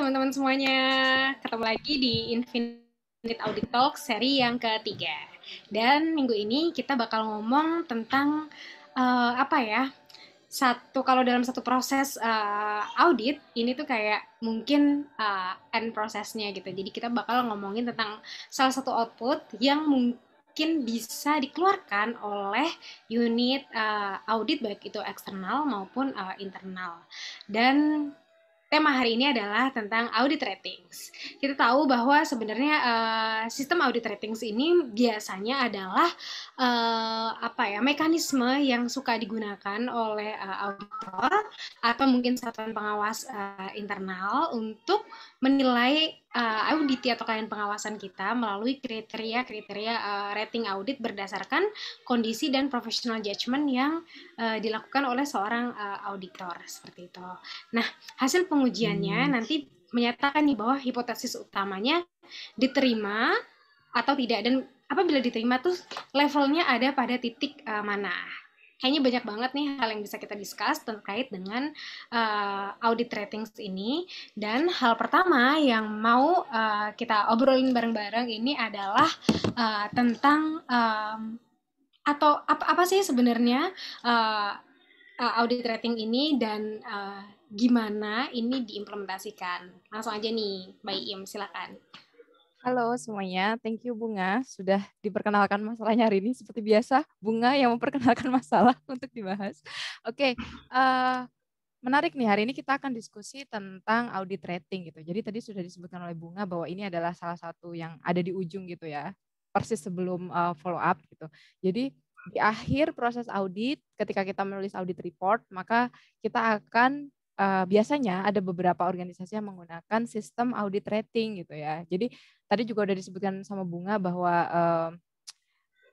teman-teman semuanya, ketemu lagi di Infinite Audit Talk seri yang ketiga. Dan minggu ini kita bakal ngomong tentang apa ya? Kalau dalam satu proses audit ini tuh kayak mungkin end prosesnya gitu. Jadi kita bakal ngomongin tentang salah satu output yang mungkin bisa dikeluarkan oleh unit audit baik itu eksternal maupun internal. Dan tema hari ini adalah tentang audit ratings. Kita tahu bahwa sebenarnya sistem audit ratings ini biasanya adalah mekanisme yang suka digunakan oleh auditor atau mungkin satuan pengawas internal untuk menilai audit atau klien pengawasan kita melalui kriteria-kriteria rating audit berdasarkan kondisi dan professional judgment yang dilakukan oleh seorang auditor seperti itu. Nah, hasil pengujiannya nanti menyatakan nih bahwa hipotesis utamanya diterima atau tidak, dan apabila diterima tuh levelnya ada pada titik mana. Kayaknya banyak banget nih hal yang bisa kita discuss terkait dengan audit ratings ini. Dan hal pertama yang mau kita obrolin bareng-bareng ini adalah tentang atau apa sih sebenarnya audit rating ini dan gimana ini diimplementasikan. Langsung aja nih, Mbak Iem, silakan. Halo semuanya, thank you Bunga sudah diperkenalkan masalahnya hari ini. Seperti biasa, Bunga yang memperkenalkan masalah untuk dibahas. Oke, menarik nih, hari ini kita akan diskusi tentang audit rating gitu. Jadi tadi sudah disebutkan oleh Bunga bahwa ini adalah salah satu yang ada di ujung gitu ya, persis sebelum follow up gitu. Jadi di akhir proses audit, ketika kita menulis audit report, maka kita akan biasanya ada beberapa organisasi yang menggunakan sistem audit rating gitu ya. Jadi tadi juga udah disebutkan sama Bunga bahwa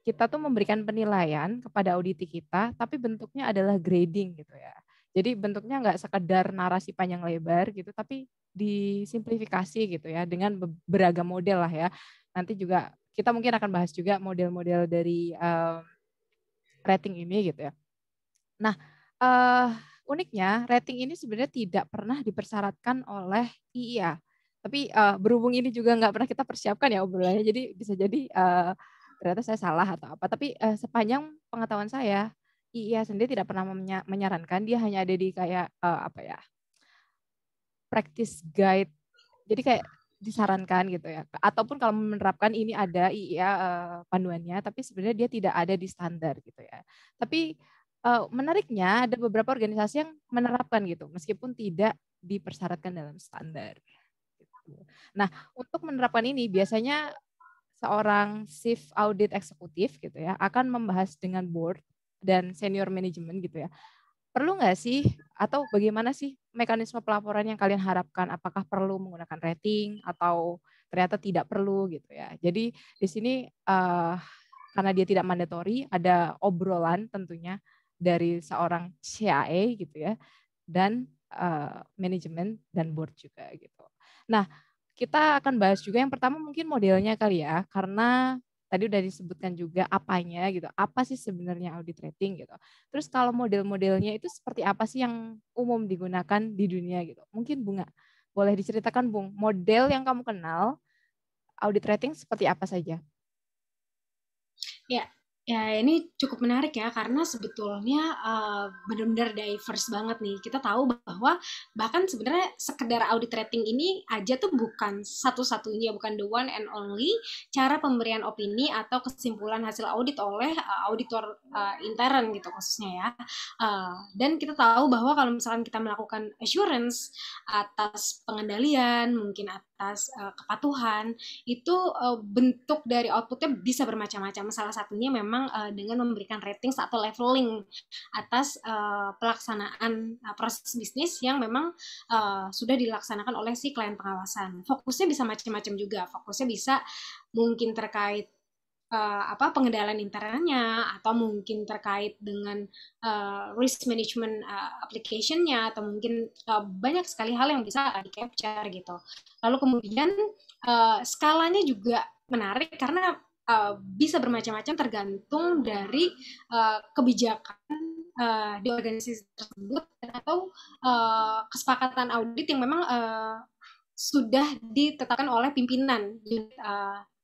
kita tuh memberikan penilaian kepada auditi kita, tapi bentuknya adalah grading gitu ya. Jadi bentuknya nggak sekedar narasi panjang lebar gitu, tapi disimplifikasi gitu ya dengan beragam model lah ya. Nanti juga kita mungkin akan bahas juga model-model dari rating ini gitu ya. Nah, uniknya rating ini sebenarnya tidak pernah dipersyaratkan oleh IIA. Tapi berhubung ini juga nggak pernah kita persiapkan ya obrolannya, jadi bisa jadi ternyata saya salah atau apa. Tapi sepanjang pengetahuan saya, IIA sendiri tidak pernah menyarankan, dia hanya ada di kayak practice guide. Jadi kayak disarankan gitu ya. Ataupun kalau menerapkan ini ada IIA panduannya, tapi sebenarnya dia tidak ada di standar gitu ya. Tapi menariknya ada beberapa organisasi yang menerapkan gitu, meskipun tidak dipersyaratkan dalam standar. Nah, untuk menerapkan ini biasanya seorang chief audit eksekutif gitu ya akan membahas dengan board dan senior manajemen gitu ya. Perlu nggak sih atau bagaimana sih mekanisme pelaporan yang kalian harapkan? Apakah perlu menggunakan rating atau ternyata tidak perlu gitu ya. Jadi di sini karena dia tidak mandatory, ada obrolan tentunya dari seorang CAE gitu ya, dan manajemen dan board juga gitu. Nah, kita akan bahas juga yang pertama mungkin modelnya kali ya, karena tadi udah disebutkan juga apanya gitu, apa sih sebenarnya audit rating gitu. Terus kalau model-modelnya itu seperti apa sih yang umum digunakan di dunia gitu. Mungkin Bunga, boleh diceritakan Bung, model yang kamu kenal audit rating seperti apa saja? Ya, ya ini cukup menarik ya karena sebetulnya benar-benar diverse banget nih. Kita tahu bahwa bahkan sebenarnya sekedar audit rating ini aja tuh bukan satu-satunya, bukan the one and only cara pemberian opini atau kesimpulan hasil audit oleh auditor intern gitu khususnya ya. Dan kita tahu bahwa kalau misalkan kita melakukan assurance atas pengendalian, mungkin atas kepatuhan, itu bentuk dari outputnya bisa bermacam-macam. Salah satunya memang dengan memberikan ratings atau leveling atas pelaksanaan proses bisnis yang memang sudah dilaksanakan oleh si klien pengawasan. Fokusnya bisa macam-macam juga. Fokusnya bisa mungkin terkait pengendalian internalnya atau mungkin terkait dengan risk management application-nya atau mungkin banyak sekali hal yang bisa di capture gitu. Lalu kemudian skalanya juga menarik karena bisa bermacam-macam tergantung dari kebijakan di organisasi tersebut atau kesepakatan audit yang memang sudah ditetapkan oleh pimpinan unit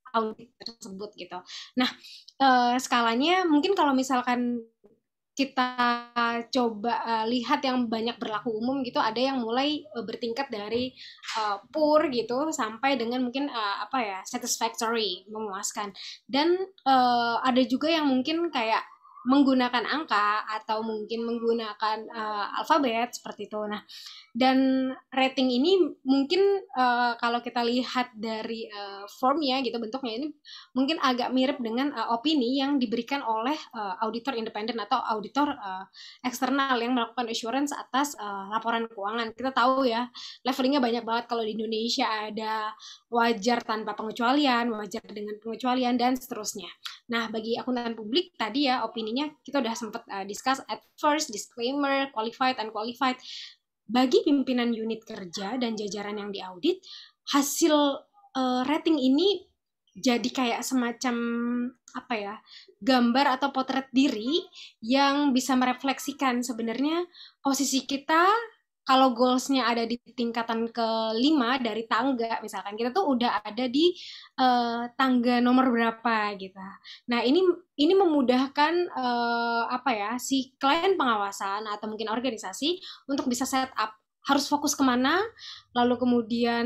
audit tersebut gitu. Nah, skalanya mungkin kalau misalkan kita coba lihat yang banyak berlaku umum gitu, ada yang mulai bertingkat dari poor gitu sampai dengan mungkin apa ya, satisfactory, memuaskan. Dan ada juga yang mungkin kayak menggunakan angka atau mungkin menggunakan alfabet seperti itu. Nah, dan rating ini mungkin kalau kita lihat dari formnya gitu, bentuknya ini mungkin agak mirip dengan opini yang diberikan oleh auditor independen atau auditor eksternal yang melakukan assurance atas laporan keuangan. Kita tahu ya, levelingnya banyak banget. Kalau di Indonesia ada wajar tanpa pengecualian, wajar dengan pengecualian, dan seterusnya. Nah, bagi akuntan publik tadi ya, opininya kita udah sempat discuss at first, disclaimer, qualified, unqualified. Bagi pimpinan unit kerja dan jajaran yang diaudit, hasil rating ini jadi kayak semacam apa ya, gambar atau potret diri yang bisa merefleksikan sebenarnya posisi kita. Kalau goalsnya ada di tingkatan kelima dari tangga, misalkan kita tuh udah ada di tangga nomor berapa gitu. Nah, ini memudahkan apa ya, si klien pengawasan atau mungkin organisasi untuk bisa set up harus fokus kemana, lalu kemudian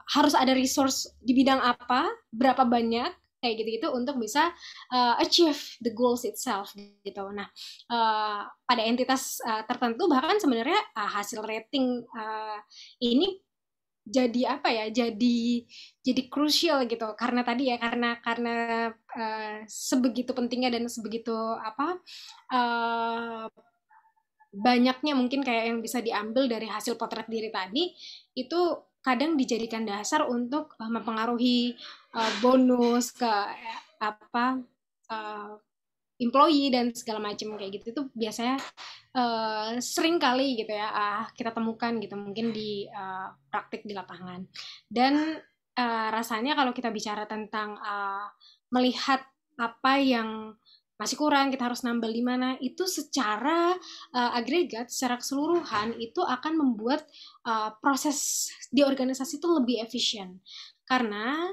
harus ada resource di bidang apa, berapa banyak, kayak gitu-gitu untuk bisa achieve the goals itself gitu. Nah, pada entitas tertentu bahkan sebenarnya hasil rating ini jadi apa ya? Jadi krusial gitu karena tadi ya karena sebegitu pentingnya dan sebegitu apa uh, banyaknya mungkin kayak yang bisa diambil dari hasil potret diri tadi itu kadang dijadikan dasar untuk mempengaruhi bonus ke apa uh, employee dan segala macam kayak gitu itu biasanya sering kali gitu ya kita temukan gitu mungkin di praktik di lapangan dan rasanya kalau kita bicara tentang melihat apa yang masih kurang kita harus nambah di mana itu secara agregat secara keseluruhan itu akan membuat proses di organisasi itu lebih efisien karena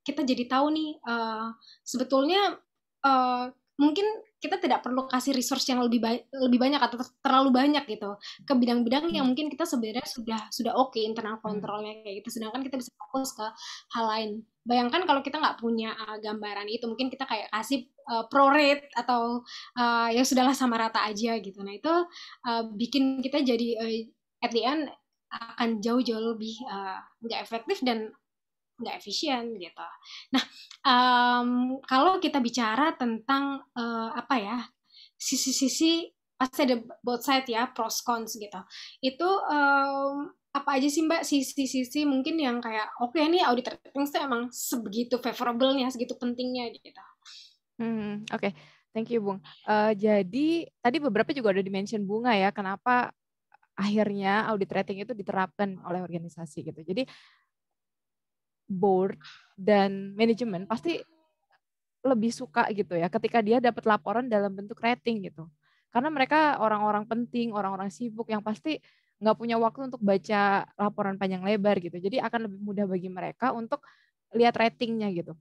kita jadi tahu nih sebetulnya uh, mungkin kita tidak perlu kasih resource yang lebih banyak atau terlalu banyak gitu ke bidang-bidang yang mungkin kita sebenarnya sudah oke internal kontrolnya kayak gitu sedangkan kita bisa fokus ke hal lain. Bayangkan kalau kita nggak punya gambaran itu mungkin kita kayak kasih pro rate atau ya sudahlah sama rata aja gitu. Nah itu bikin kita jadi at the end akan jauh-jauh lebih nggak efektif dan nggak efisien gitu. Nah, kalau kita bicara tentang apa ya sisi-sisi pasti ada both side ya pros cons gitu. Itu apa aja sih Mbak sisi-sisi mungkin yang kayak oke nih audit rating itu emang sebegitu favorable-nya, segitu pentingnya gitu. Oke. Thank you, Bung. Jadi tadi beberapa juga udah dimention Bunga ya, kenapa akhirnya audit rating itu diterapkan oleh organisasi gitu. Jadi board dan manajemen pasti lebih suka gitu ya ketika dia dapat laporan dalam bentuk rating gitu. Karena mereka orang-orang penting, orang-orang sibuk yang pasti nggak punya waktu untuk baca laporan panjang lebar gitu. Jadi akan lebih mudah bagi mereka untuk lihat ratingnya gitu.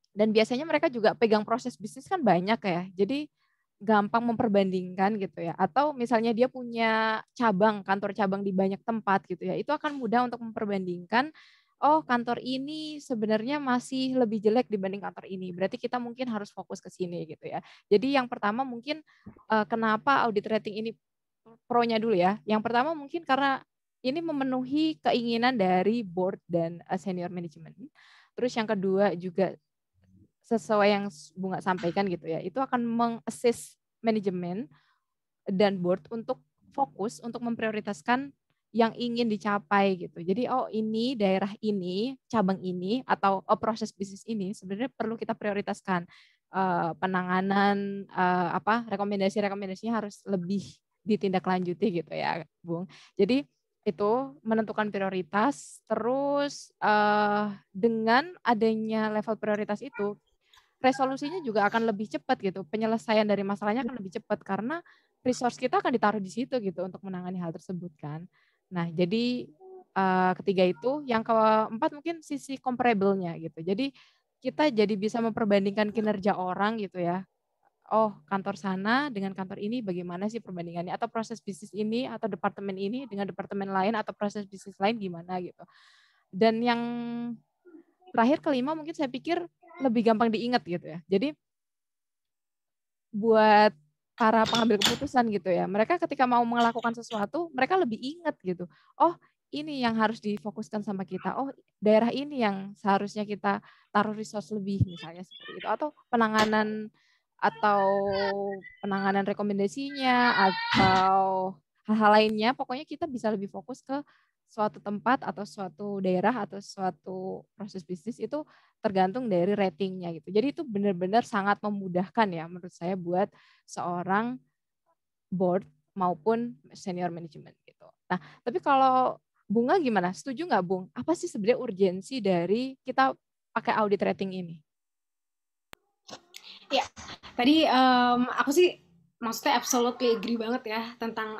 Dan biasanya mereka juga pegang proses bisnis kan banyak ya. Jadi gampang memperbandingkan gitu ya. Atau misalnya dia punya cabang, kantor cabang di banyak tempat gitu ya. Itu akan mudah untuk memperbandingkan, oh kantor ini sebenarnya masih lebih jelek dibanding kantor ini. Berarti kita mungkin harus fokus ke sini gitu ya. Jadi yang pertama mungkin kenapa audit rating ini pro-nya dulu ya. Yang pertama mungkin karena ini memenuhi keinginan dari board dan senior management. Terus yang kedua juga sesuai yang Bunga sampaikan gitu ya, itu akan meng-assist manajemen dan board untuk fokus untuk memprioritaskan yang ingin dicapai gitu. Jadi oh ini daerah ini, cabang ini atau proses bisnis ini sebenarnya perlu kita prioritaskan penanganan rekomendasinya harus lebih ditindaklanjuti gitu ya, Bung. Jadi itu menentukan prioritas, terus dengan adanya level prioritas itu resolusinya juga akan lebih cepat gitu. Penyelesaian dari masalahnya akan lebih cepat karena resource kita akan ditaruh di situ gitu untuk menangani hal tersebut kan. Nah, jadi ketiga itu. Yang keempat mungkin sisi comparable-nya gitu. Jadi kita jadi bisa memperbandingkan kinerja orang gitu ya. Oh, kantor sana dengan kantor ini bagaimana sih perbandingannya, atau proses bisnis ini atau departemen ini dengan departemen lain atau proses bisnis lain gimana gitu. Dan yang terakhir kelima mungkin saya pikir lebih gampang diingat gitu ya. Jadi buat para pengambil keputusan gitu ya, mereka ketika mau melakukan sesuatu, mereka lebih ingat gitu. Oh, ini yang harus difokuskan sama kita. Oh, daerah ini yang seharusnya kita taruh resource lebih misalnya seperti itu. Atau penanganan rekomendasinya atau hal-hal lainnya, pokoknya kita bisa lebih fokus ke suatu tempat atau suatu daerah atau suatu proses bisnis itu tergantung dari ratingnya gitu. Jadi itu benar-benar sangat memudahkan ya menurut saya buat seorang board maupun senior management gitu. Nah, tapi kalau Bunga gimana? Setuju nggak Bung? Apa sih sebenarnya urgensi dari kita pakai audit rating ini? Ya, tadi aku sih maksudnya absolutely agree banget ya tentang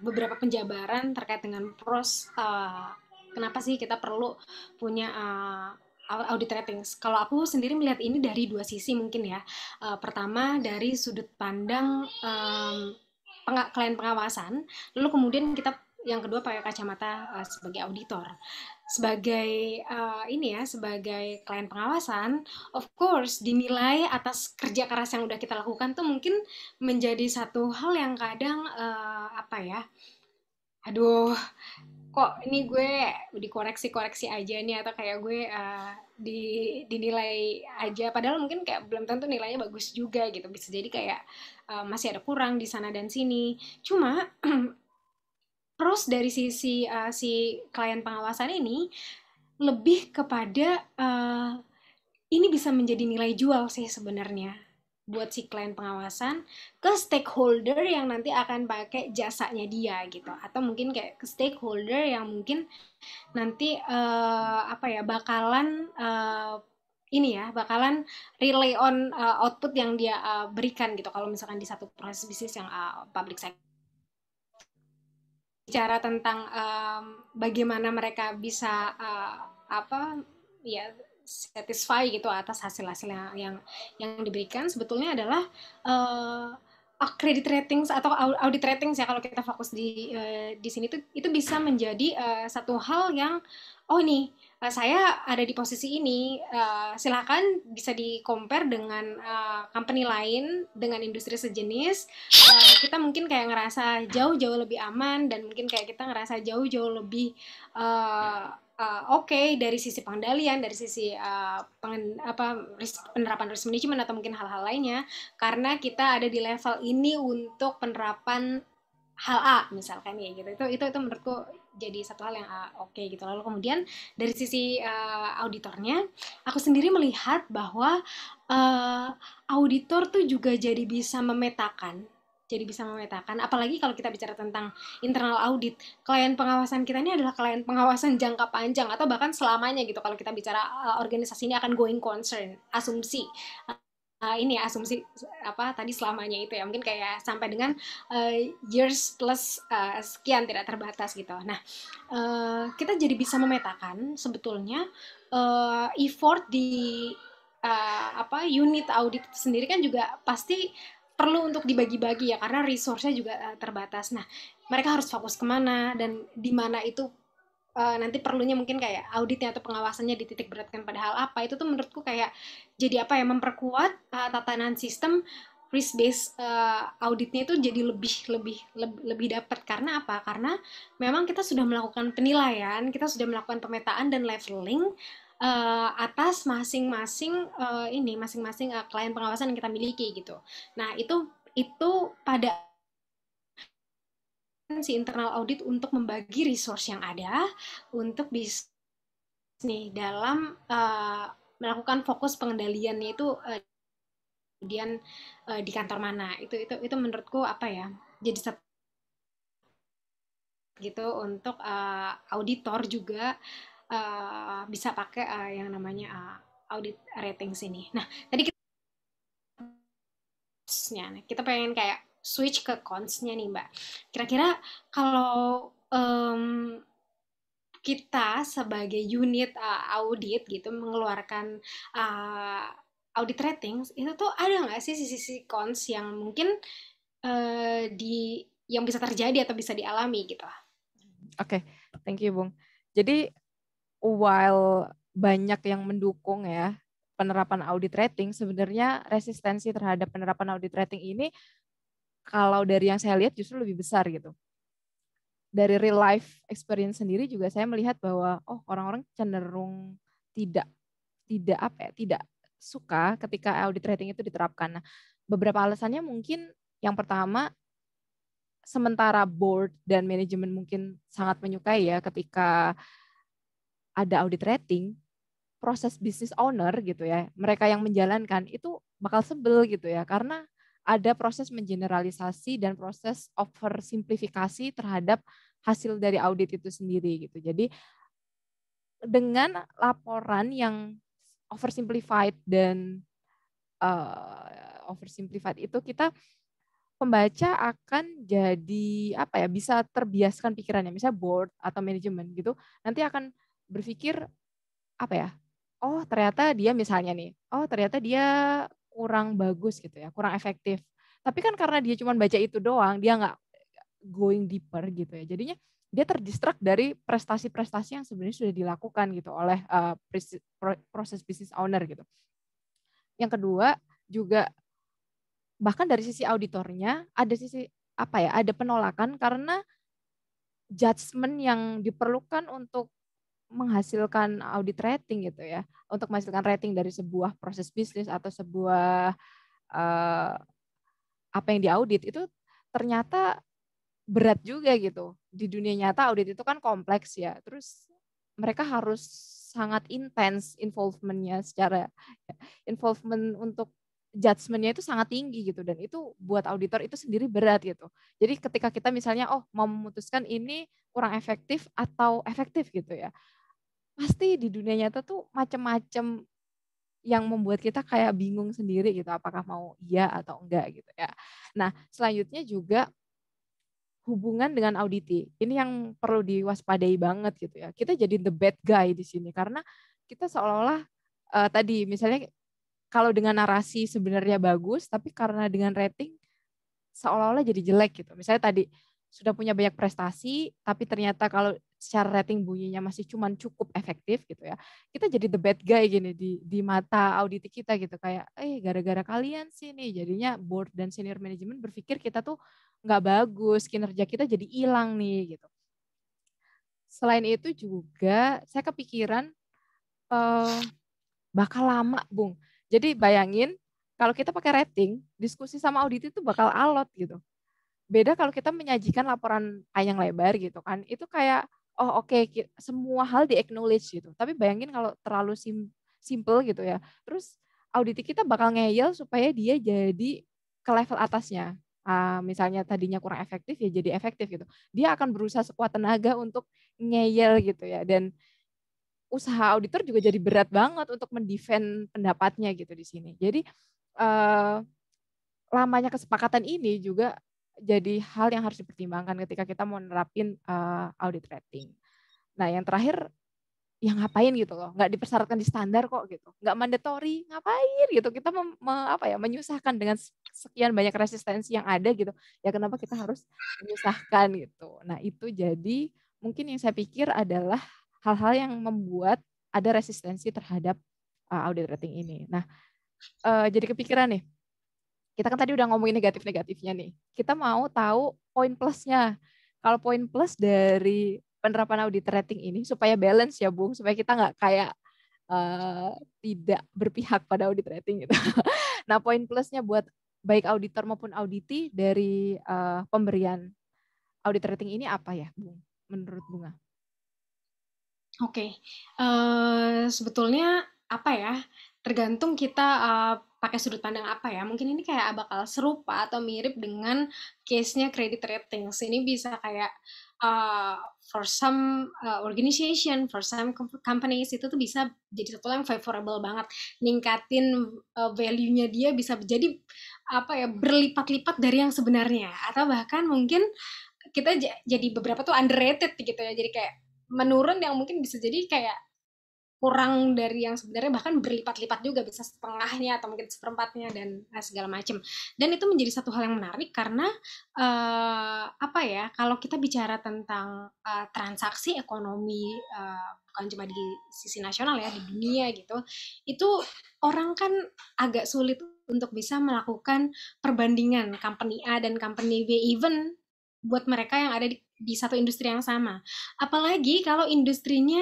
beberapa penjabaran terkait dengan kenapa sih kita perlu punya audit ratings. Kalau aku sendiri melihat ini dari dua sisi mungkin ya. Pertama dari sudut pandang klien pengawasan, lalu kemudian kita yang kedua pakai kacamata sebagai auditor. Sebagai sebagai klien pengawasan, of course dinilai atas kerja keras yang udah kita lakukan tuh mungkin menjadi satu hal yang kadang aduh, kok ini gue dikoreksi-koreksi aja nih, atau kayak gue dinilai aja, padahal mungkin kayak belum tentu nilainya bagus juga gitu, bisa jadi kayak masih ada kurang di sana dan sini. Cuma terus dari sisi si klien pengawasan ini lebih kepada ini bisa menjadi nilai jual sih sebenarnya buat si klien pengawasan ke stakeholder yang nanti akan pakai jasanya dia gitu, atau mungkin kayak ke stakeholder yang mungkin nanti bakalan rely on output yang dia berikan gitu kalau misalkan di satu proses bisnis yang public sector. Bicara tentang bagaimana mereka bisa satisfy gitu atas hasil-hasil yang diberikan, sebetulnya adalah credit ratings atau audit ratings ya, kalau kita fokus di sini tuh itu bisa menjadi satu hal yang nih saya ada di posisi ini, silakan bisa di compare dengan company lain dengan industri sejenis. Kita mungkin kayak ngerasa jauh-jauh lebih aman, dan mungkin kayak kita ngerasa jauh-jauh lebih oke dari sisi pengendalian, dari sisi penerapan risk management atau mungkin hal-hal lainnya, karena kita ada di level ini untuk penerapan hal A misalkan ya gitu. Itu menurutku jadi satu hal yang oke gitu. Lalu kemudian dari sisi auditornya, aku sendiri melihat bahwa auditor tuh juga jadi bisa memetakan, apalagi kalau kita bicara tentang internal audit. Klien pengawasan kita ini adalah klien pengawasan jangka panjang atau bahkan selamanya gitu, kalau kita bicara organisasi ini akan going concern, asumsi tadi selamanya itu ya, mungkin kayak sampai dengan years plus sekian tidak terbatas gitu. Nah, kita jadi bisa memetakan sebetulnya effort di unit audit sendiri kan juga pasti perlu untuk dibagi-bagi ya, karena resource-nya juga terbatas. Nah, mereka harus fokus kemana dan di mana itu nanti perlunya mungkin kayak auditnya atau pengawasannya dititik beratkan pada hal apa. Itu tuh menurutku kayak jadi memperkuat tatanan sistem risk based auditnya itu jadi lebih dapat. Karena apa? Karena memang kita sudah melakukan penilaian, kita sudah melakukan pemetaan dan leveling atas masing-masing klien pengawasan yang kita miliki gitu. Nah, itu pada si internal audit untuk membagi resource yang ada untuk bisa nih dalam melakukan fokus pengendaliannya itu kemudian di kantor mana. Itu menurutku jadi satu gitu untuk auditor juga bisa pakai yang namanya audit ratings ini. Nah, tadi kita pengen kayak switch ke cons-nya nih Mbak. Kira-kira kalau kita sebagai unit audit gitu mengeluarkan uh, audit ratings itu tuh ada nggak sih sisi-sisi cons yang mungkin yang bisa terjadi atau bisa dialami gitu? Oke, thank you, Bung. Jadi, while banyak yang mendukung ya penerapan audit rating, sebenarnya resistensi terhadap penerapan audit rating ini, kalau dari yang saya lihat justru lebih besar gitu. Dari real life experience sendiri juga saya melihat bahwa orang-orang cenderung tidak tidak suka ketika audit rating itu diterapkan. Nah, beberapa alasannya mungkin yang pertama, sementara board dan manajemen mungkin sangat menyukai ya ketika ada audit rating, proses business owner gitu ya, mereka yang menjalankan itu bakal sebel gitu ya, karena ada proses mengeneralisasi dan proses oversimplifikasi terhadap hasil dari audit itu sendiri gitu. Jadi dengan laporan yang oversimplified dan oversimplified itu, kita pembaca akan jadi apa ya, bisa terbiaskan pikirannya, misalnya board atau manajemen gitu, nanti akan berpikir apa ya, ternyata dia misalnya nih, ternyata dia kurang bagus gitu ya, kurang efektif. Tapi kan karena dia cuma baca itu doang, dia nggak going deeper gitu ya. Jadinya dia terdistract dari prestasi-prestasi yang sebenarnya sudah dilakukan gitu oleh proses business owner gitu. Yang kedua juga, bahkan dari sisi auditornya ada sisi apa ya, ada penolakan karena judgement yang diperlukan untuk menghasilkan audit rating gitu ya, untuk menghasilkan rating dari sebuah proses bisnis atau sebuah eh, apa yang diaudit itu ternyata berat juga gitu. Di dunia nyata audit itu kan kompleks ya, terus mereka harus sangat intens involvement untuk judgement-nya itu sangat tinggi gitu, dan itu buat auditor itu sendiri berat gitu. Jadi ketika kita misalnya mau memutuskan ini kurang efektif atau efektif gitu ya, pasti di dunia nyata tuh macam-macam yang membuat kita kayak bingung sendiri gitu, apakah mau iya atau enggak gitu ya. Nah, selanjutnya juga hubungan dengan auditi. Ini yang perlu diwaspadai banget gitu ya. Kita jadi the bad guy di sini karena kita seolah-olah tadi misalnya kalau dengan narasi sebenarnya bagus, tapi karena dengan rating seolah-olah jadi jelek gitu. Misalnya tadi sudah punya banyak prestasi, tapi ternyata kalau secara rating bunyinya masih cuman cukup efektif gitu ya. Kita jadi the bad guy gini di mata audit kita gitu, kayak gara-gara kalian sih nih jadinya board dan senior management berpikir kita tuh nggak bagus, kinerja kita jadi hilang nih gitu. Selain itu juga saya kepikiran bakal lama, Bung. Jadi bayangin kalau kita pakai rating, diskusi sama audit itu bakal alot gitu. Beda kalau kita menyajikan laporan panjang lebar gitu kan, itu kayak oke, semua hal di acknowledge gitu. Tapi bayangin kalau terlalu simple gitu ya, terus audit kita bakal ngeyel supaya dia jadi ke level atasnya. Misalnya tadinya kurang efektif ya jadi efektif gitu. Dia akan berusaha sekuat tenaga untuk ngeyel gitu ya, dan usaha auditor juga jadi berat banget untuk mendefend pendapatnya gitu di sini. Jadi lamanya kesepakatan ini juga jadi hal yang harus dipertimbangkan ketika kita mau nerapin audit rating. Nah, yang terakhir, ya ngapain gitu loh, nggak dipersyaratkan di standar kok gitu, nggak mandatory, ngapain gitu, kita menyusahkan dengan sekian banyak resistensi yang ada gitu, ya kenapa kita harus menyusahkan gitu. Nah, itu jadi mungkin yang saya pikir adalah hal-hal yang membuat ada resistensi terhadap audit rating ini. Nah, jadi kepikiran nih, kita kan tadi udah ngomongin negatif-negatifnya nih. Kita mau tahu poin plusnya. Kalau poin plus dari penerapan audit rating ini supaya balance ya, Bung, supaya kita nggak kayak tidak berpihak pada audit rating gitu. Nah, poin plusnya buat baik auditor maupun auditi dari pemberian audit rating ini apa ya, Bung? Menurut Bunga? Oke, sebetulnya apa ya, tergantung kita pakai sudut pandang apa ya. Mungkin ini kayak bakal serupa atau mirip dengan case-nya credit ratings. Ini bisa kayak for some organization, for some companies itu tuh bisa jadi satu yang favorable banget, ningkatin value-nya dia bisa jadi apa ya berlipat-lipat dari yang sebenarnya, atau bahkan mungkin kita jadi beberapa tuh underrated gitu ya. Jadi kayak menurun yang mungkin bisa jadi kayak kurang dari yang sebenarnya, bahkan berlipat-lipat juga, bisa setengahnya atau mungkin seperempatnya dan segala macam. Dan itu menjadi satu hal yang menarik karena apa ya, kalau kita bicara tentang transaksi ekonomi, bukan cuma di sisi nasional ya, di dunia gitu, itu orang kan agak sulit untuk bisa melakukan perbandingan company A dan company B, even buat mereka yang ada di satu industri yang sama. Apalagi kalau industrinya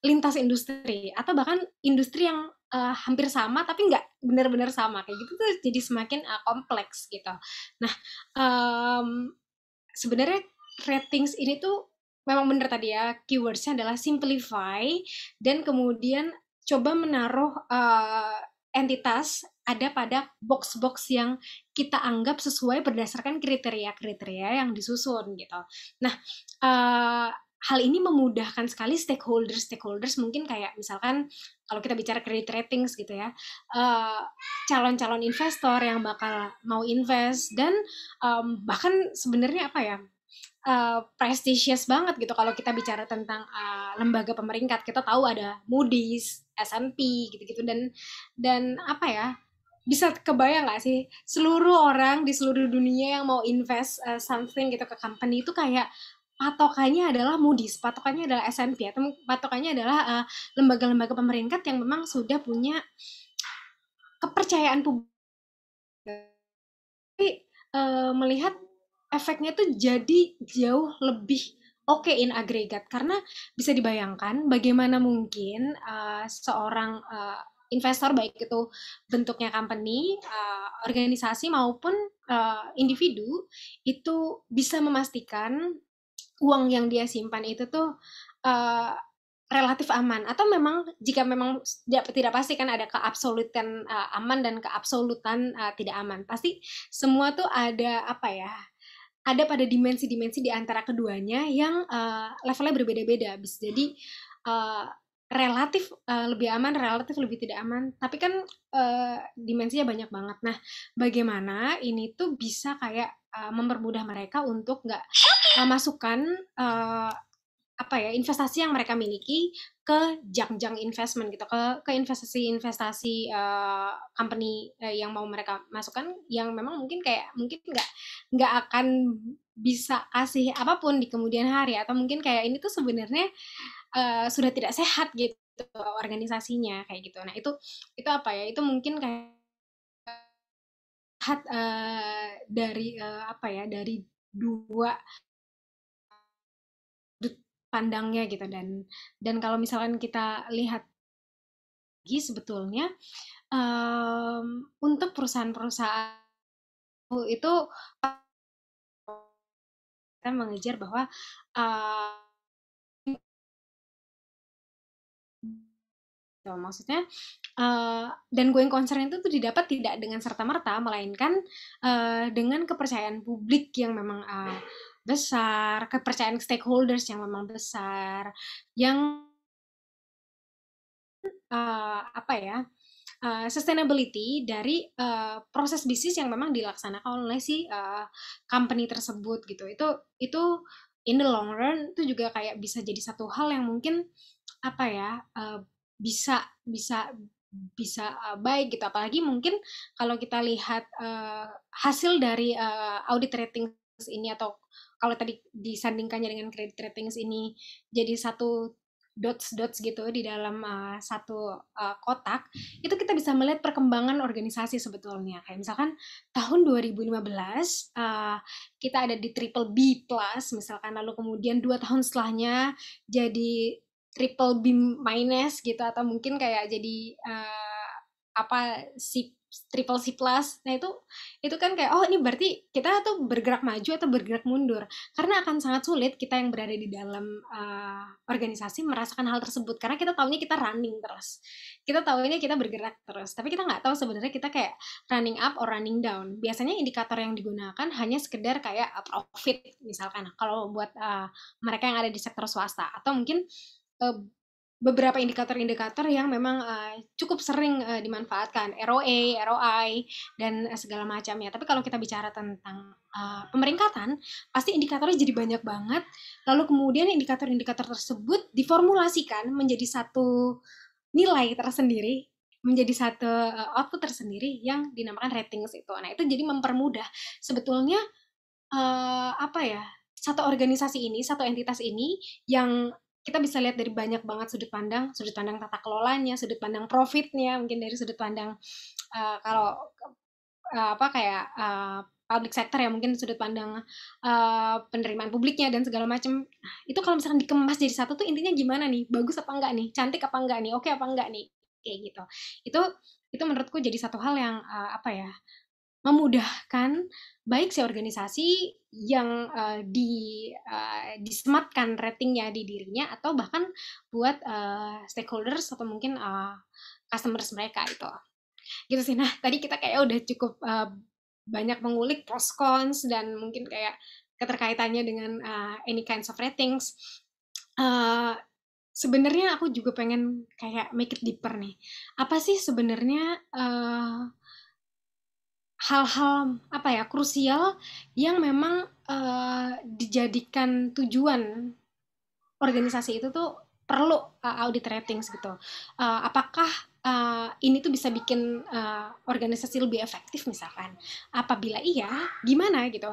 lintas industri atau bahkan industri yang hampir sama tapi nggak benar-benar sama, kayak gitu tuh jadi semakin kompleks gitu. Nah, um, sebenarnya ratings ini tuh memang benar tadi ya, keywordsnya adalah simplify dan kemudian coba menaruh entitas ada pada box-box yang kita anggap sesuai berdasarkan kriteria-kriteria yang disusun gitu. Nah, hal ini memudahkan sekali stakeholders mungkin kayak misalkan kalau kita bicara credit ratings gitu ya, calon-calon investor yang bakal mau invest dan bahkan sebenarnya apa ya, prestigious banget gitu kalau kita bicara tentang lembaga pemeringkat. Kita tahu ada Moody's, S&P gitu-gitu, dan apa ya, bisa kebayang nggak sih seluruh orang di seluruh dunia yang mau invest something gitu ke company itu kayak patokannya adalah Moody's, patokannya adalah S&P, atau patokannya adalah lembaga-lembaga pemeringkat yang memang sudah punya kepercayaan publik. Tapi melihat efeknya tuh jadi jauh lebih oke in agregat, karena bisa dibayangkan bagaimana mungkin seorang investor, baik itu bentuknya company, organisasi maupun individu, itu bisa memastikan uang yang dia simpan itu tuh uh, relatif aman, atau memang jika memang tidak pasti kan ada keabsolutan aman dan keabsolutan tidak aman. Pasti semua tuh ada apa ya? Ada pada dimensi-dimensi di antara keduanya yang levelnya berbeda-beda. Bisa jadi uh, relatif lebih aman, relatif lebih tidak aman. Tapi kan dimensinya banyak banget. Nah, bagaimana ini tuh bisa kayak mempermudah mereka untuk nggak masukkan apa ya, investasi yang mereka miliki ke junk investment gitu, ke investasi-investasi company yang mau mereka masukkan, yang memang mungkin kayak mungkin nggak akan bisa kasih apapun di kemudian hari, atau mungkin kayak ini tuh sebenarnya sudah tidak sehat gitu organisasinya kayak gitu. Nah, itu apa ya, itu mungkin kayak dari apa ya, dari dua sudut pandangnya gitu. Dan kalau misalkan kita lihat lagi sebetulnya untuk perusahaan-perusahaan itu kita mengejar bahwa uh, maksudnya dan going concern itu tuh didapat tidak dengan serta merta, melainkan dengan kepercayaan publik yang memang besar, kepercayaan stakeholders yang memang besar, yang apa ya, sustainability dari proses bisnis yang memang dilaksanakan oleh si company tersebut gitu. Itu in the long run itu juga kayak bisa jadi satu hal yang mungkin apa ya, bisa bisa bisa baik gitu. Apalagi mungkin kalau kita lihat hasil dari audit ratings ini, atau kalau tadi disandingkannya dengan credit ratings ini jadi satu dots-dots gitu di dalam satu kotak, itu kita bisa melihat perkembangan organisasi sebetulnya. Kayak misalkan tahun 2015 kita ada di triple B plus misalkan, lalu kemudian 2 tahun setelahnya jadi triple B minus gitu, atau mungkin kayak jadi apa si triple C plus. Nah, itu kan kayak oh ini berarti kita tuh bergerak maju atau bergerak mundur, karena akan sangat sulit kita yang berada di dalam organisasi merasakan hal tersebut, karena kita tahunya kita running terus, kita tahunya kita bergerak terus, tapi kita nggak tahu sebenarnya kita kayak running up or running down. Biasanya indikator yang digunakan hanya sekedar kayak profit misalkan, kalau buat mereka yang ada di sektor swasta, atau mungkin beberapa indikator-indikator yang memang cukup sering dimanfaatkan, ROA, ROI, dan segala macamnya. Tapi kalau kita bicara tentang pemeringkatan, pasti indikatornya jadi banyak banget. Lalu kemudian indikator-indikator tersebut diformulasikan menjadi satu nilai tersendiri, menjadi satu output tersendiri yang dinamakan ratings itu. Nah, itu jadi mempermudah sebetulnya apa ya, satu organisasi ini, satu entitas ini yang kita bisa lihat dari banyak banget sudut pandang tata kelolanya, sudut pandang profitnya, mungkin dari sudut pandang kalau apa kayak public sector ya mungkin sudut pandang penerimaan publiknya dan segala macam. Itu kalau misalkan dikemas jadi satu tuh intinya gimana nih? Bagus apa enggak nih? Cantik apa enggak nih? Oke apa enggak nih? Kayak gitu. Itu itu menurutku jadi satu hal yang apa ya? Memudahkan baik si organisasi yang disematkan ratingnya di dirinya atau bahkan buat stakeholders atau mungkin customers mereka itu gitu sih. Nah tadi kita kayak udah cukup banyak mengulik pros cons dan mungkin kayak keterkaitannya dengan any kinds of ratings. uh, Sebenarnya aku juga pengen kayak make it deeper nih, apa sih sebenarnya hal-hal apa ya krusial yang memang dijadikan tujuan organisasi itu tuh perlu audit ratings gitu. Apakah ini tuh bisa bikin organisasi lebih efektif misalkan? Apabila iya, gimana gitu?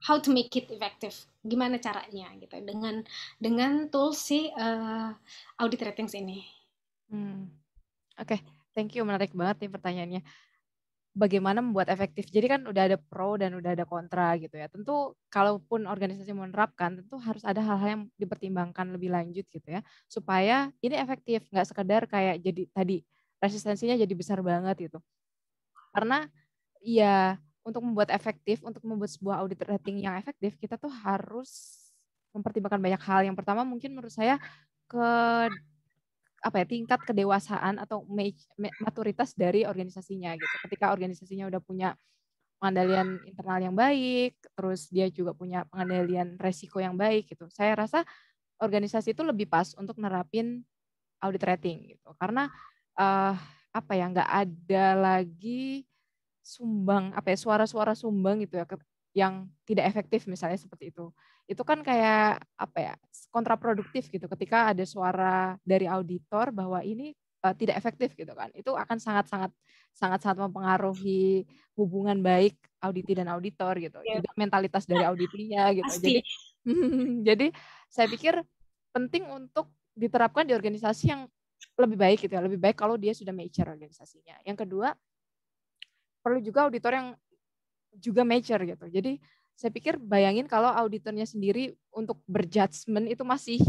How to make it effective? Gimana caranya gitu dengan tools si audit ratings ini? Oke, thank you, menarik banget nih pertanyaannya. Bagaimana membuat efektif? Jadi kan udah ada pro dan udah ada kontra gitu ya. Tentu kalaupun organisasi menerapkan, tentu harus ada hal-hal yang dipertimbangkan lebih lanjut gitu ya, supaya ini efektif, nggak sekedar kayak jadi tadi resistensinya jadi besar banget gitu. Karena ya untuk membuat efektif, untuk membuat sebuah audit rating yang efektif, kita tuh harus mempertimbangkan banyak hal. Yang pertama mungkin menurut saya ke apa ya, tingkat kedewasaan atau maturitas dari organisasinya gitu. Ketika organisasinya udah punya pengendalian internal yang baik, terus dia juga punya pengendalian resiko yang baik gitu. Saya rasa organisasi itu lebih pas untuk nerapin audit rating gitu. Karena apa ya, nggak ada lagi suara-suara sumbang gitu ya yang tidak efektif misalnya seperti itu. Itu kan kayak apa ya, kontraproduktif gitu ketika ada suara dari auditor bahwa ini tidak efektif gitu kan. Itu akan sangat-sangat mempengaruhi hubungan baik auditi dan auditor gitu. Ya, Juga mentalitas dari auditinya gitu. Jadi pasti. jadi saya pikir penting untuk diterapkan di organisasi yang lebih baik gitu ya. Lebih baik kalau dia sudah mature organisasinya. Yang kedua, perlu juga auditor yang juga mature gitu. Jadi saya pikir bayangin kalau auditornya sendiri untuk berjudgment itu masih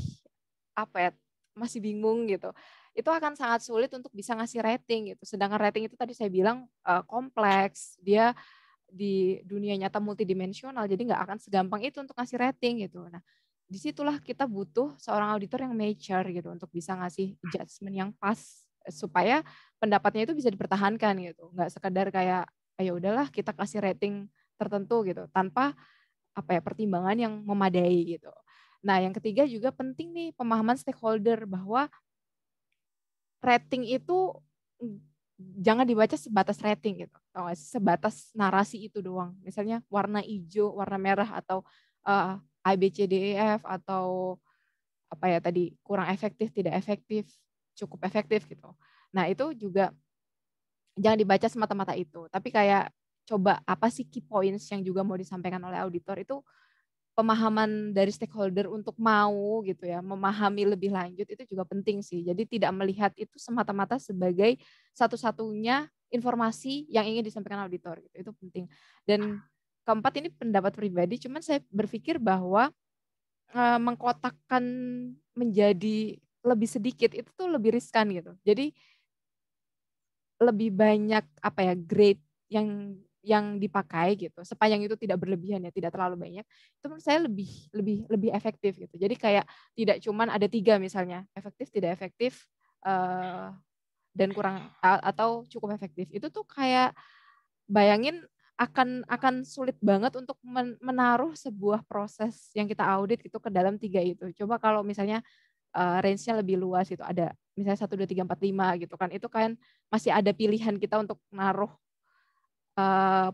apa ya, masih bingung gitu. Itu akan sangat sulit untuk bisa ngasih rating gitu. Sedangkan rating itu tadi saya bilang kompleks, dia di dunia nyata multidimensional, jadi nggak akan segampang itu untuk ngasih rating gitu. Nah, disitulah kita butuh seorang auditor yang mature gitu untuk bisa ngasih judgment yang pas supaya pendapatnya itu bisa dipertahankan gitu. Nggak sekedar kayak ayo udahlah kita kasih rating tertentu gitu tanpa apa ya pertimbangan yang memadai gitu. Nah, yang ketiga juga penting nih pemahaman stakeholder bahwa rating itu jangan dibaca sebatas rating gitu, tau gak sih? Sebatas narasi itu doang. Misalnya warna hijau, warna merah atau A, B, C, D, E, F atau apa ya tadi kurang efektif, tidak efektif, cukup efektif gitu. Nah itu juga jangan dibaca semata-mata itu, tapi kayak coba apa sih key points yang juga mau disampaikan oleh auditor itu pemahaman dari stakeholder untuk mau gitu ya, memahami lebih lanjut itu juga penting sih. Jadi tidak melihat itu semata-mata sebagai satu-satunya informasi yang ingin disampaikan auditor gitu. Itu penting. Dan keempat ini pendapat pribadi, cuman saya berpikir bahwa mengkotakkan menjadi lebih sedikit itu tuh lebih riskan gitu. Jadi lebih banyak apa ya grade yang dipakai gitu sepanjang itu tidak berlebihan ya tidak terlalu banyak itu menurut saya lebih efektif gitu jadi kayak tidak cuman ada 3 misalnya efektif tidak efektif dan kurang atau cukup efektif itu tuh kayak bayangin akan sulit banget untuk menaruh sebuah proses yang kita audit gitu ke dalam 3 itu coba kalau misalnya range-nya lebih luas gitu. Ada misalnya 1, 2, 3, 4, 5 gitu kan. Itu kan masih ada pilihan kita untuk naruh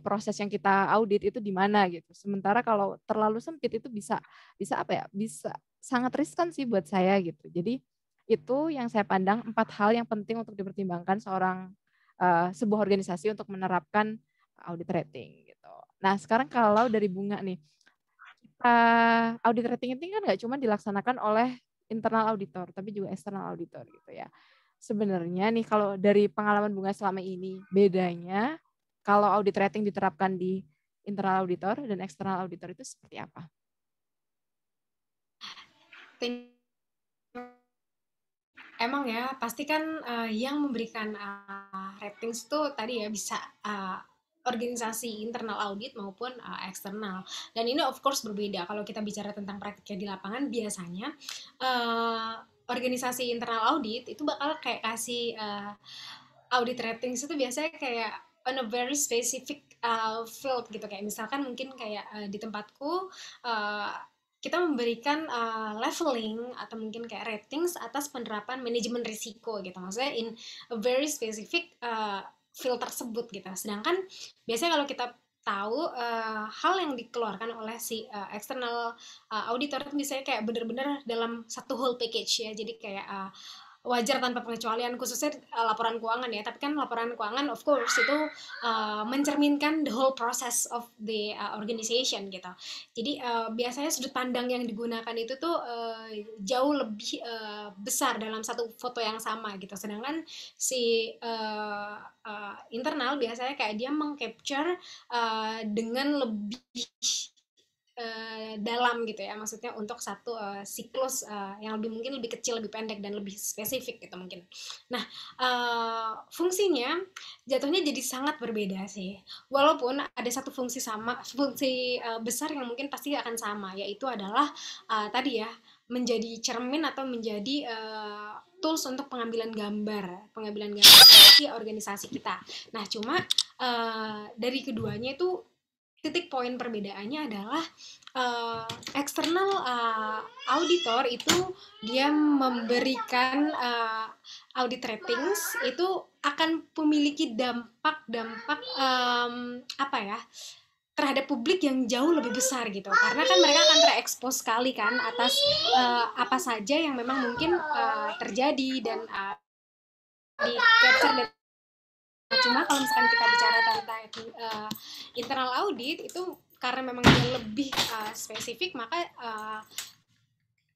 proses yang kita audit itu di mana gitu. Sementara kalau terlalu sempit itu bisa apa ya? Bisa sangat riskan sih buat saya gitu. Jadi itu yang saya pandang 4 hal yang penting untuk dipertimbangkan sebuah organisasi untuk menerapkan audit rating gitu. Nah, sekarang kalau dari Bunga nih, audit rating ini kan nggak cuma dilaksanakan oleh internal auditor, tapi juga eksternal auditor gitu ya. Sebenarnya nih kalau dari pengalaman Bunga selama ini, bedanya kalau audit rating diterapkan di internal auditor dan eksternal auditor itu seperti apa? Emang ya, pasti kan yang memberikan ratings tuh tadi ya bisa organisasi internal audit maupun eksternal. Dan ini of course berbeda kalau kita bicara tentang praktiknya di lapangan. Biasanya organisasi internal audit itu bakal kayak kasih audit ratings itu biasanya kayak on a very specific field gitu, kayak misalkan mungkin kayak di tempatku uh, kita memberikan leveling atau mungkin kayak ratings atas penerapan manajemen risiko gitu, maksudnya in a very specific field tersebut gitu. Sedangkan biasanya kalau kita tahu hal yang dikeluarkan oleh si external auditor itu biasanya kayak bener-bener dalam satu whole package ya, jadi kayak wajar tanpa pengecualian, khususnya laporan keuangan ya. Tapi kan laporan keuangan of course itu mencerminkan the whole process of the organization gitu. Jadi biasanya sudut pandang yang digunakan itu tuh jauh lebih besar dalam satu foto yang sama gitu. Sedangkan si internal biasanya kayak dia mengcapture dengan lebih dalam gitu ya, maksudnya untuk satu siklus yang mungkin lebih kecil, lebih pendek dan lebih spesifik gitu mungkin. Nah, fungsinya jatuhnya jadi sangat berbeda sih. Walaupun ada satu fungsi besar yang mungkin pasti akan sama, yaitu adalah tadi ya, menjadi cermin atau menjadi tools untuk pengambilan gambar di organisasi kita. Nah, cuma dari keduanya itu titik poin perbedaannya adalah eksternal auditor itu dia memberikan audit ratings itu akan memiliki dampak apa ya, terhadap publik yang jauh lebih besar gitu, karena kan mereka akan terekspos sekali kan atas apa saja yang memang mungkin terjadi dan di capture dan cuma kalau misalkan kita bicara tentang internal audit itu karena memang dia lebih spesifik, maka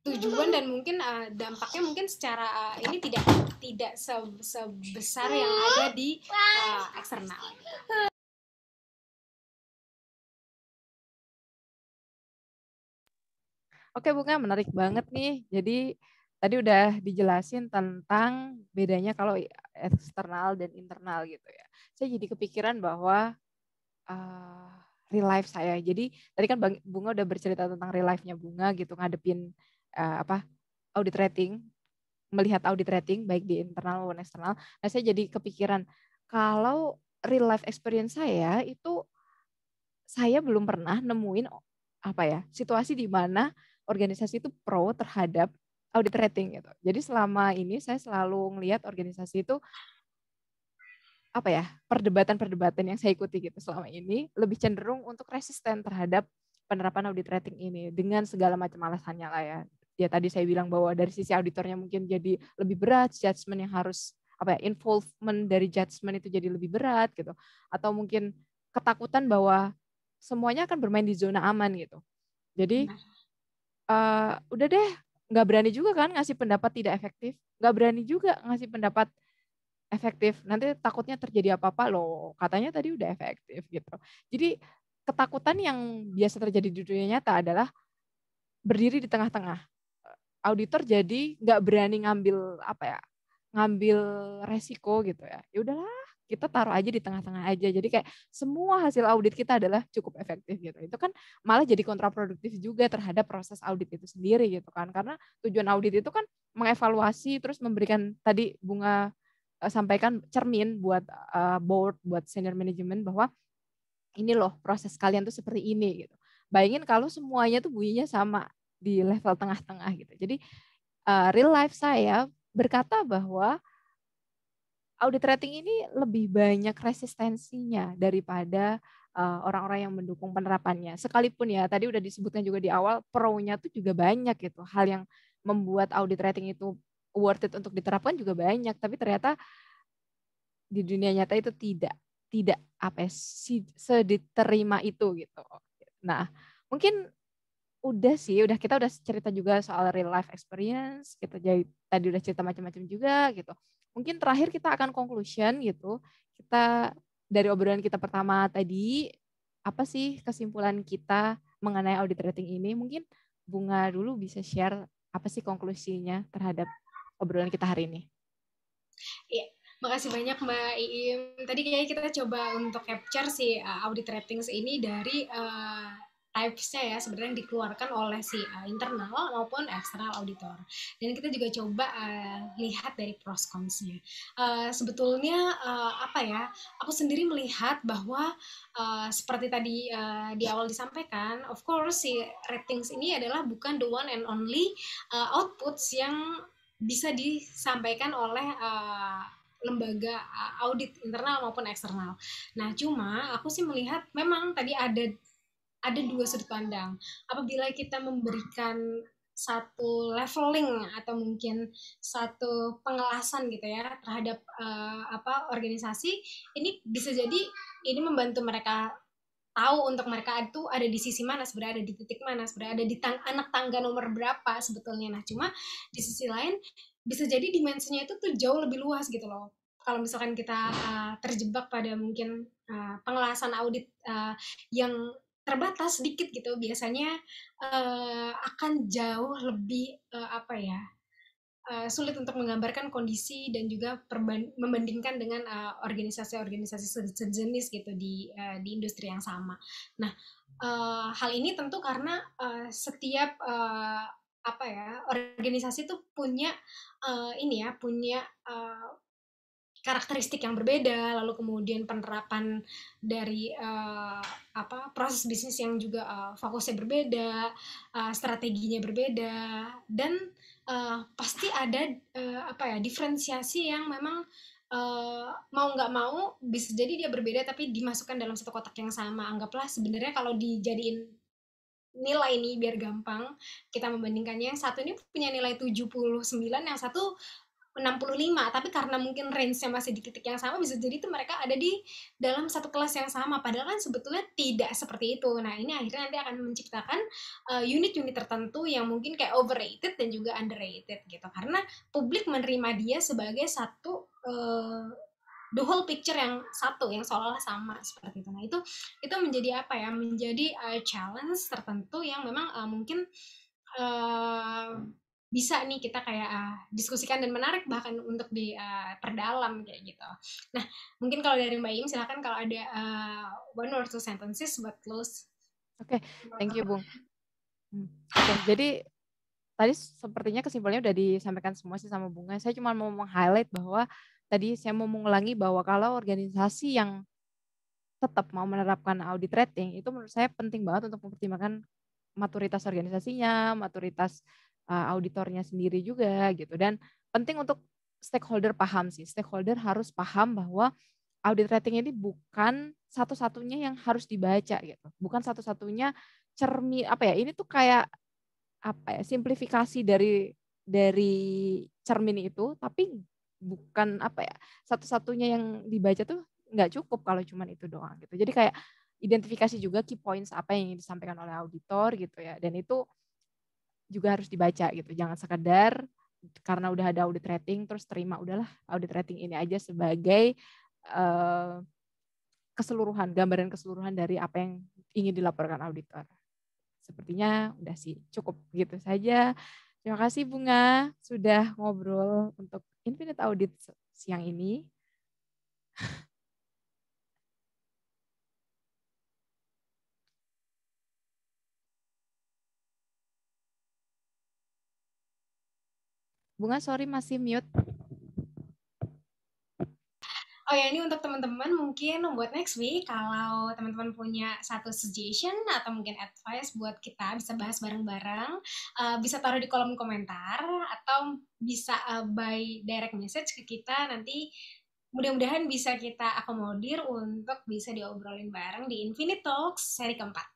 tujuan dan mungkin dampaknya mungkin secara ini tidak sebesar yang ada di eksternal. Oke, Bunga, menarik banget nih. Jadi tadi udah dijelasin tentang bedanya kalau eksternal dan internal gitu ya. Saya jadi kepikiran bahwa real life saya. Jadi tadi kan Bunga udah bercerita tentang real life-nya Bunga gitu, ngadepin audit rating, melihat audit rating baik di internal maupun eksternal. Nah, saya jadi kepikiran kalau real life experience saya itu saya belum pernah nemuin situasi di mana organisasi itu pro terhadap audit rating gitu. Jadi selama ini saya selalu ngelihat organisasi itu perdebatan-perdebatan yang saya ikuti gitu selama ini lebih cenderung untuk resisten terhadap penerapan audit rating ini dengan segala macam alasannya lah ya. Ya tadi saya bilang bahwa dari sisi auditornya mungkin jadi lebih berat, judgement yang harus involvement dari judgement itu jadi lebih berat gitu. Atau mungkin ketakutan bahwa semuanya akan bermain di zona aman gitu. Jadi udah deh, nggak berani juga kan ngasih pendapat tidak efektif, nggak berani juga ngasih pendapat efektif. Nanti takutnya terjadi apa-apa loh. Katanya tadi udah efektif gitu. Jadi ketakutan yang biasa terjadi di dunia nyata adalah berdiri di tengah-tengah. Auditor jadi nggak berani ngambil resiko gitu ya. Ya udahlah, kita taruh aja di tengah-tengah aja. Jadi kayak semua hasil audit kita adalah cukup efektif gitu. Itu kan malah jadi kontraproduktif juga terhadap proses audit itu sendiri gitu kan. Karena tujuan audit itu kan mengevaluasi terus memberikan tadi Bunga sampaikan cermin buat board, buat senior management bahwa ini loh proses kalian tuh seperti ini gitu. Bayangin kalau semuanya tuh bunyinya sama di level tengah-tengah gitu. Jadi real life saya berkata bahwa audit rating ini lebih banyak resistensinya daripada orang-orang yang mendukung penerapannya. Sekalipun ya tadi udah disebutkan juga di awal, pro-nya tuh juga banyak gitu. Hal yang membuat audit rating itu worth it untuk diterapkan juga banyak, tapi ternyata di dunia nyata itu tidak apa ya, sediterima itu gitu. Nah, mungkin udah kita udah cerita juga soal real life experience, kita jadi tadi udah cerita macam-macam juga gitu. Mungkin terakhir kita akan conclusion gitu. Kita dari obrolan kita pertama tadi, apa sih kesimpulan kita mengenai audit rating ini? Mungkin Bunga dulu bisa share apa sih konklusinya terhadap obrolan kita hari ini. Iya, makasih banyak Mbak Iim. Tadi kayaknya kita coba untuk capture si audit ratings ini dari types-nya ya sebenarnya yang dikeluarkan oleh si internal maupun eksternal auditor. Dan kita juga coba lihat dari pros cons-nya. Sebetulnya apa ya? Aku sendiri melihat bahwa seperti tadi di awal disampaikan, of course si ratings ini adalah bukan the one and only outputs yang bisa disampaikan oleh lembaga audit internal maupun eksternal. Nah, cuma aku sih melihat memang tadi ada dua sudut pandang. Apabila kita memberikan satu leveling atau mungkin satu pengelasan gitu ya terhadap organisasi, ini bisa jadi ini membantu mereka tahu untuk mereka itu ada di sisi mana sebenarnya, ada di titik mana sebenarnya, ada di anak tangga nomor berapa sebetulnya. Nah, cuma di sisi lain bisa jadi dimensinya itu tuh jauh lebih luas gitu loh. Kalau misalkan kita terjebak pada mungkin pengelasan audit yang terbatas sedikit gitu, biasanya akan jauh lebih apa ya, sulit untuk menggambarkan kondisi dan juga membandingkan dengan organisasi-organisasi sejenis gitu di industri yang sama. Nah, hal ini tentu karena setiap apa ya organisasi itu punya ini ya punya karakteristik yang berbeda, lalu kemudian penerapan dari proses bisnis yang juga fokusnya berbeda, strateginya berbeda, dan pasti ada diferensiasi yang memang mau nggak mau bisa jadi dia berbeda tapi dimasukkan dalam satu kotak yang sama. Anggaplah sebenarnya kalau dijadiin nilai nih biar gampang kita membandingkannya, yang satu ini punya nilai 79, yang satu 65, tapi karena mungkin range-nya masih di titik yang sama bisa jadi tuh mereka ada di dalam satu kelas yang sama padahal kan sebetulnya tidak seperti itu. Nah, ini akhirnya nanti akan menciptakan unit-unit tertentu yang mungkin kayak overrated dan juga underrated gitu karena publik menerima dia sebagai satu the whole picture yang satu yang seolah-olah sama seperti itu. Nah, itu menjadi apa ya? Menjadi challenge tertentu yang memang mungkin uh, bisa nih kita kayak diskusikan dan menarik bahkan untuk diperdalam kayak gitu. Nah, mungkin kalau dari Mbak Im silakan kalau ada one or two sentences buat close. Oke, thank you Bung. Oke, jadi tadi sepertinya kesimpulannya udah disampaikan semua sih sama Bunga. Saya cuma mau meng-highlight bahwa tadi saya mau mengulangi bahwa kalau organisasi yang tetap mau menerapkan audit rating, itu menurut saya penting banget untuk mempertimbangkan maturitas organisasinya, maturitas auditornya sendiri juga gitu. Dan penting untuk stakeholder paham sih. Stakeholder harus paham bahwa audit rating ini bukan satu-satunya yang harus dibaca gitu. Bukan satu-satunya cermin apa ya? Ini tuh kayak apa ya? Simplifikasi dari cermin itu, tapi bukan apa ya? Satu-satunya yang dibaca tuh nggak cukup kalau cuma itu doang gitu. Jadi kayak identifikasi juga key points apa yang disampaikan oleh auditor gitu ya. Dan itu juga harus dibaca gitu. Jangan sekedar karena udah ada audit rating terus terima udahlah audit rating ini aja sebagai keseluruhan, gambaran keseluruhan dari apa yang ingin dilaporkan auditor. Sepertinya udah sih cukup gitu saja. Terima kasih Bunga sudah ngobrol untuk Infinite Audit siang ini. Bunga, sorry masih mute. Oh ya, ini untuk teman-teman mungkin buat next week, kalau teman-teman punya satu suggestion atau mungkin advice buat kita bisa bahas bareng-bareng, bisa taruh di kolom komentar atau bisa by direct message ke kita nanti. Mudah-mudahan bisa kita akomodir untuk bisa diobrolin bareng di Infinite Talks seri keempat.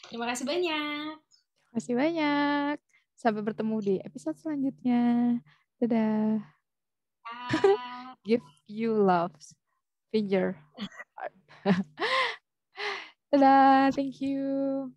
Terima kasih banyak. Terima kasih banyak. Sampai bertemu di episode selanjutnya. Dadah. Ah. Give you loves. Finger. Dadah. Thank you.